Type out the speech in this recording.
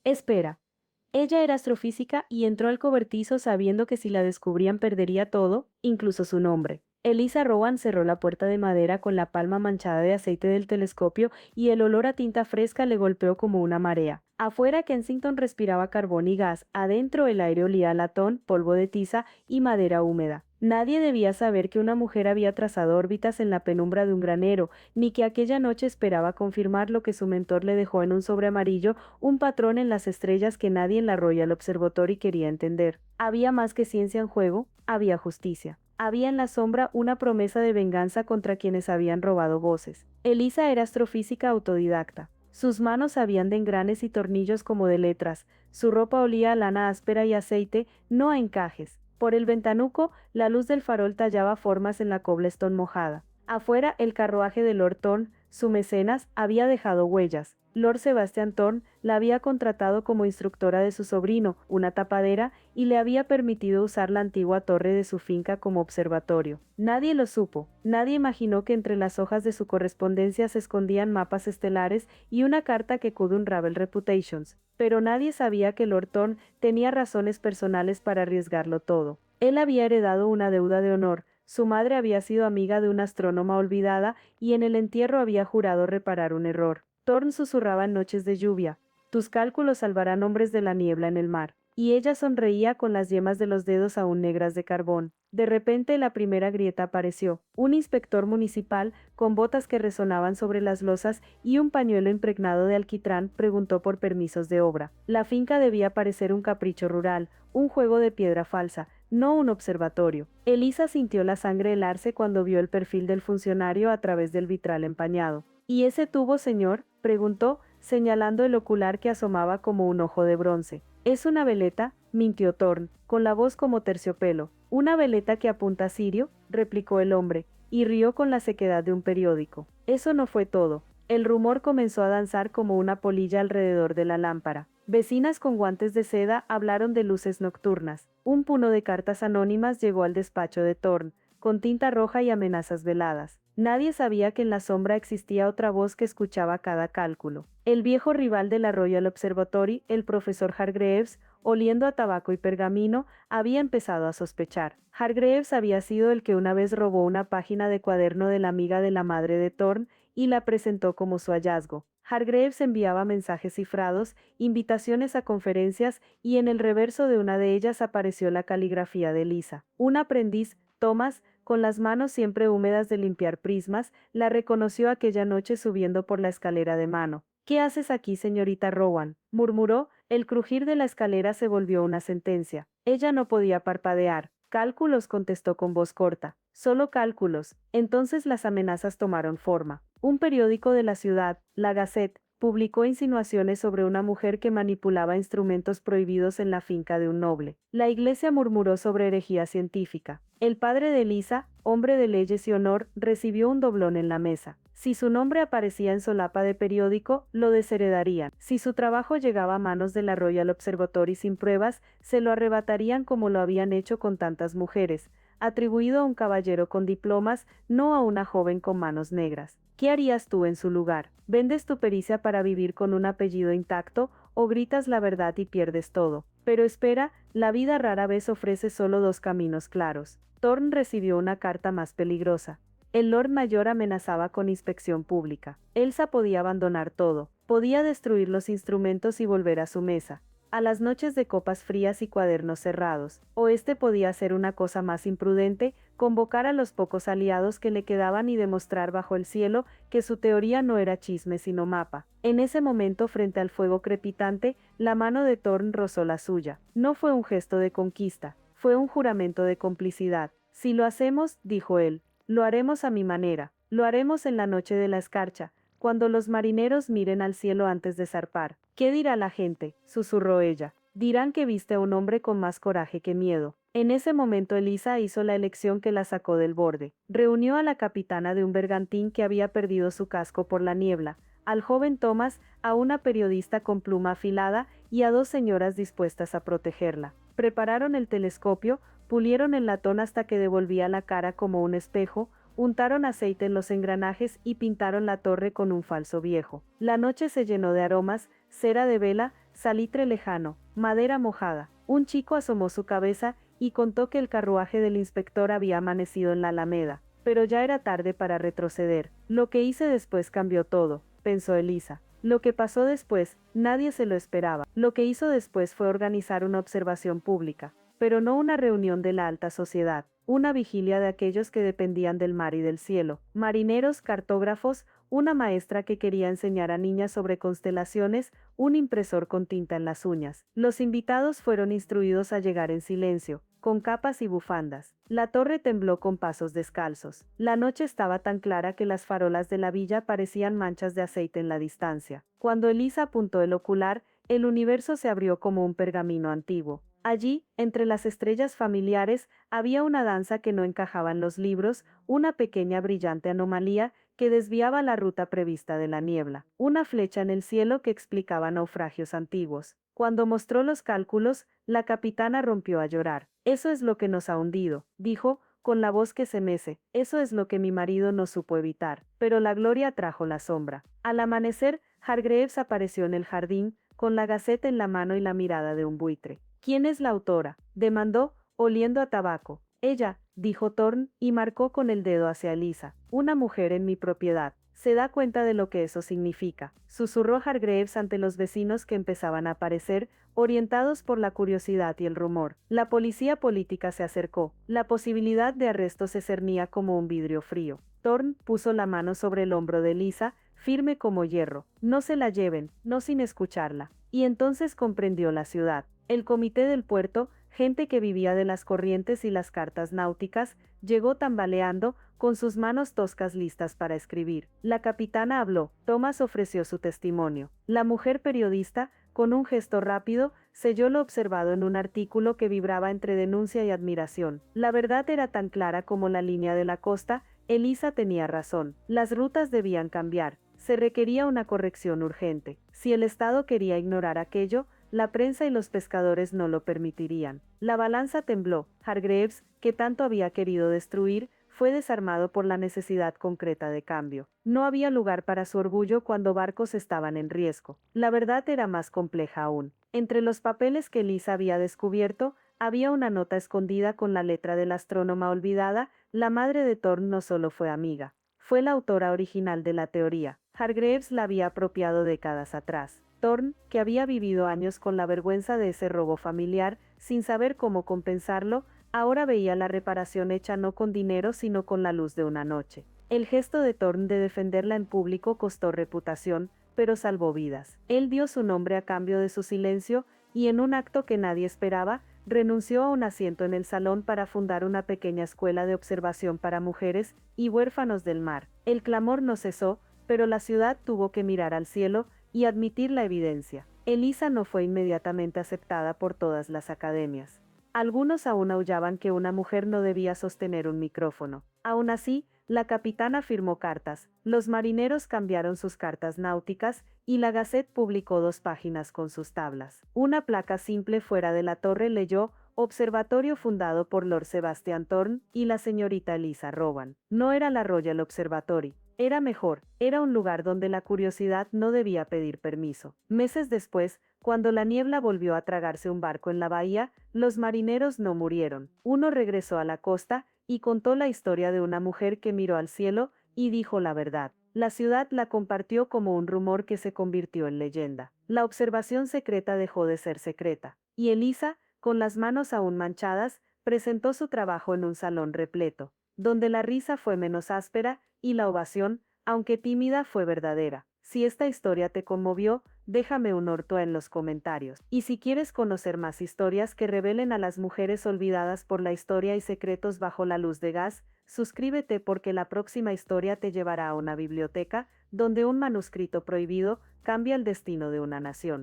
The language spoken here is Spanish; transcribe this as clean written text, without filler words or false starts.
Espera. Ella era astrofísica y entró al cobertizo sabiendo que si la descubrían perdería todo, incluso su nombre. Elisa Rowan cerró la puerta de madera con la palma manchada de aceite del telescopio y el olor a tinta fresca le golpeó como una marea. Afuera Kensington respiraba carbón y gas, adentro el aire olía a latón, polvo de tiza y madera húmeda. Nadie debía saber que una mujer había trazado órbitas en la penumbra de un granero, ni que aquella noche esperaba confirmar lo que su mentor le dejó en un sobre amarillo, un patrón en las estrellas que nadie en la Royal Observatory quería entender. Había más que ciencia en juego, había justicia. Había en la sombra una promesa de venganza contra quienes habían robado voces. Elisa era astrofísica autodidacta. Sus manos sabían de engranes y tornillos como de letras, su ropa olía a lana áspera y aceite, no a encajes. Por el ventanuco, la luz del farol tallaba formas en la cobblestone mojada. Afuera, el carruaje de Lord Thorne, su mecenas, había dejado huellas. Lord Sebastian Thorne la había contratado como instructora de su sobrino, una tapadera, y le había permitido usar la antigua torre de su finca como observatorio. Nadie lo supo, nadie imaginó que entre las hojas de su correspondencia se escondían mapas estelares y una carta que could unravel reputations, pero nadie sabía que Lord Thorne tenía razones personales para arriesgarlo todo. Él había heredado una deuda de honor, su madre había sido amiga de una astrónoma olvidada y en el entierro había jurado reparar un error. Thorne susurraba en noches de lluvia. Tus cálculos salvarán hombres de la niebla en el mar. Y ella sonreía con las yemas de los dedos aún negras de carbón. De repente la primera grieta apareció. Un inspector municipal, con botas que resonaban sobre las losas y un pañuelo impregnado de alquitrán, preguntó por permisos de obra. La finca debía parecer un capricho rural, un juego de piedra falsa, no un observatorio. Elisa sintió la sangre helarse cuando vio el perfil del funcionario a través del vitral empañado. ¿Y ese tubo, señor?, preguntó, señalando el ocular que asomaba como un ojo de bronce. Es una veleta, mintió Thorne, con la voz como terciopelo. ¿Una veleta que apunta a Sirio?, replicó el hombre, y rió con la sequedad de un periódico. Eso no fue todo. El rumor comenzó a danzar como una polilla alrededor de la lámpara. Vecinas con guantes de seda hablaron de luces nocturnas. Un puño de cartas anónimas llegó al despacho de Thorne, con tinta roja y amenazas veladas. Nadie sabía que en la sombra existía otra voz que escuchaba cada cálculo. El viejo rival de la Royal Observatory, el profesor Hargreaves, oliendo a tabaco y pergamino, había empezado a sospechar. Hargreaves había sido el que una vez robó una página de cuaderno de la amiga de la madre de Thorne y la presentó como su hallazgo. Hargreaves enviaba mensajes cifrados, invitaciones a conferencias y en el reverso de una de ellas apareció la caligrafía de Lisa. Un aprendiz, Thomas, con las manos siempre húmedas de limpiar prismas, la reconoció aquella noche subiendo por la escalera de mano. ¿Qué haces aquí, señorita Rowan?, murmuró, el crujir de la escalera se volvió una sentencia. Ella no podía parpadear. Cálculos, contestó con voz corta. Solo cálculos. Entonces las amenazas tomaron forma. Un periódico de la ciudad, la Gazette, publicó insinuaciones sobre una mujer que manipulaba instrumentos prohibidos en la finca de un noble. La iglesia murmuró sobre herejía científica. El padre de Lisa, hombre de leyes y honor, recibió un doblón en la mesa. Si su nombre aparecía en solapa de periódico, lo desheredarían. Si su trabajo llegaba a manos de la Royal Observatory sin pruebas, se lo arrebatarían como lo habían hecho con tantas mujeres, atribuido a un caballero con diplomas, no a una joven con manos negras. ¿Qué harías tú en su lugar? ¿Vendes tu pericia para vivir con un apellido intacto, o gritas la verdad y pierdes todo? Pero espera, la vida rara vez ofrece solo dos caminos claros. Thorne recibió una carta más peligrosa. El Lord Mayor amenazaba con inspección pública. Elsa podía abandonar todo, podía destruir los instrumentos y volver a su mesa, a las noches de copas frías y cuadernos cerrados, o este podía hacer una cosa más imprudente, convocar a los pocos aliados que le quedaban y demostrar bajo el cielo que su teoría no era chisme sino mapa. En ese momento, frente al fuego crepitante, la mano de Thorne rozó la suya. No fue un gesto de conquista, fue un juramento de complicidad. Si lo hacemos, dijo él, lo haremos a mi manera, lo haremos en la noche de la escarcha, cuando los marineros miren al cielo antes de zarpar. ¿Qué dirá la gente?, susurró ella. Dirán que viste a un hombre con más coraje que miedo. En ese momento Elisa hizo la elección que la sacó del borde. Reunió a la capitana de un bergantín que había perdido su casco por la niebla, al joven Thomas, a una periodista con pluma afilada y a dos señoras dispuestas a protegerla. Prepararon el telescopio, pulieron el latón hasta que devolvía la cara como un espejo, untaron aceite en los engranajes y pintaron la torre con un falso viejo. La noche se llenó de aromas, cera de vela, salitre lejano, madera mojada. Un chico asomó su cabeza y contó que el carruaje del inspector había amanecido en la Alameda, pero ya era tarde para retroceder. Lo que hice después cambió todo, pensó Elisa. Lo que pasó después, nadie se lo esperaba. Lo que hizo después fue organizar una observación pública, pero no una reunión de la alta sociedad, una vigilia de aquellos que dependían del mar y del cielo, marineros, cartógrafos, una maestra que quería enseñar a niñas sobre constelaciones, un impresor con tinta en las uñas. Los invitados fueron instruidos a llegar en silencio, con capas y bufandas. La torre tembló con pasos descalzos. La noche estaba tan clara que las farolas de la villa parecían manchas de aceite en la distancia. Cuando Elisa apuntó el ocular, el universo se abrió como un pergamino antiguo. Allí, entre las estrellas familiares, había una danza que no encajaba en los libros, una pequeña brillante anomalía que desviaba la ruta prevista de la niebla, una flecha en el cielo que explicaba naufragios antiguos. Cuando mostró los cálculos, la capitana rompió a llorar. Eso es lo que nos ha hundido, dijo, con la voz que se mece. Eso es lo que mi marido no supo evitar. Pero la gloria trajo la sombra. Al amanecer, Hargreaves apareció en el jardín, con la gaceta en la mano y la mirada de un buitre. ¿Quién es la autora?, demandó, oliendo a tabaco. Ella, dijo Thorne, y marcó con el dedo hacia Elisa. Una mujer en mi propiedad. ¿Se da cuenta de lo que eso significa?, susurró Hargreaves ante los vecinos que empezaban a aparecer, orientados por la curiosidad y el rumor. La policía política se acercó. La posibilidad de arresto se cernía como un vidrio frío. Thorne puso la mano sobre el hombro de Elisa, firme como hierro. No se la lleven, no sin escucharla. Y entonces comprendió la ciudad. El comité del puerto, gente que vivía de las corrientes y las cartas náuticas, llegó tambaleando, con sus manos toscas listas para escribir. La capitana habló. Thomas ofreció su testimonio. La mujer periodista, con un gesto rápido, selló lo observado en un artículo que vibraba entre denuncia y admiración. La verdad era tan clara como la línea de la costa. Elisa tenía razón. Las rutas debían cambiar. Se requería una corrección urgente. Si el Estado quería ignorar aquello, la prensa y los pescadores no lo permitirían. La balanza tembló. Hargreaves, que tanto había querido destruir, fue desarmado por la necesidad concreta de cambio. No había lugar para su orgullo cuando barcos estaban en riesgo. La verdad era más compleja aún. Entre los papeles que Elisa había descubierto, había una nota escondida con la letra de la astrónoma olvidada. La madre de Thorne no solo fue amiga, fue la autora original de la teoría. Hargreaves la había apropiado décadas atrás. Thorne, que había vivido años con la vergüenza de ese robo familiar, sin saber cómo compensarlo, ahora veía la reparación hecha no con dinero sino con la luz de una noche. El gesto de Thorne de defenderla en público costó reputación, pero salvó vidas. Él dio su nombre a cambio de su silencio, y en un acto que nadie esperaba, renunció a un asiento en el salón para fundar una pequeña escuela de observación para mujeres y huérfanos del mar. El clamor no cesó, pero la ciudad tuvo que mirar al cielo y admitir la evidencia. Elisa no fue inmediatamente aceptada por todas las academias. Algunos aún aullaban que una mujer no debía sostener un micrófono. Aún así, la capitana firmó cartas, los marineros cambiaron sus cartas náuticas, y la Gazette publicó 2 páginas con sus tablas. Una placa simple fuera de la torre leyó: observatorio fundado por Lord Sebastian Thorne y la señorita Elisa Rowan. No era la Royal Observatory. Era mejor, era un lugar donde la curiosidad no debía pedir permiso. Meses después, cuando la niebla volvió a tragarse un barco en la bahía, los marineros no murieron. Uno regresó a la costa y contó la historia de una mujer que miró al cielo y dijo la verdad. La ciudad la compartió como un rumor que se convirtió en leyenda. La observación secreta dejó de ser secreta, y Elisa, con las manos aún manchadas, presentó su trabajo en un salón repleto, donde la risa fue menos áspera y la ovación, aunque tímida, fue verdadera. Si esta historia te conmovió, déjame un orto en los comentarios. Y si quieres conocer más historias que revelen a las mujeres olvidadas por la historia y secretos bajo la luz de gas, suscríbete porque la próxima historia te llevará a una biblioteca, donde un manuscrito prohibido cambia el destino de una nación.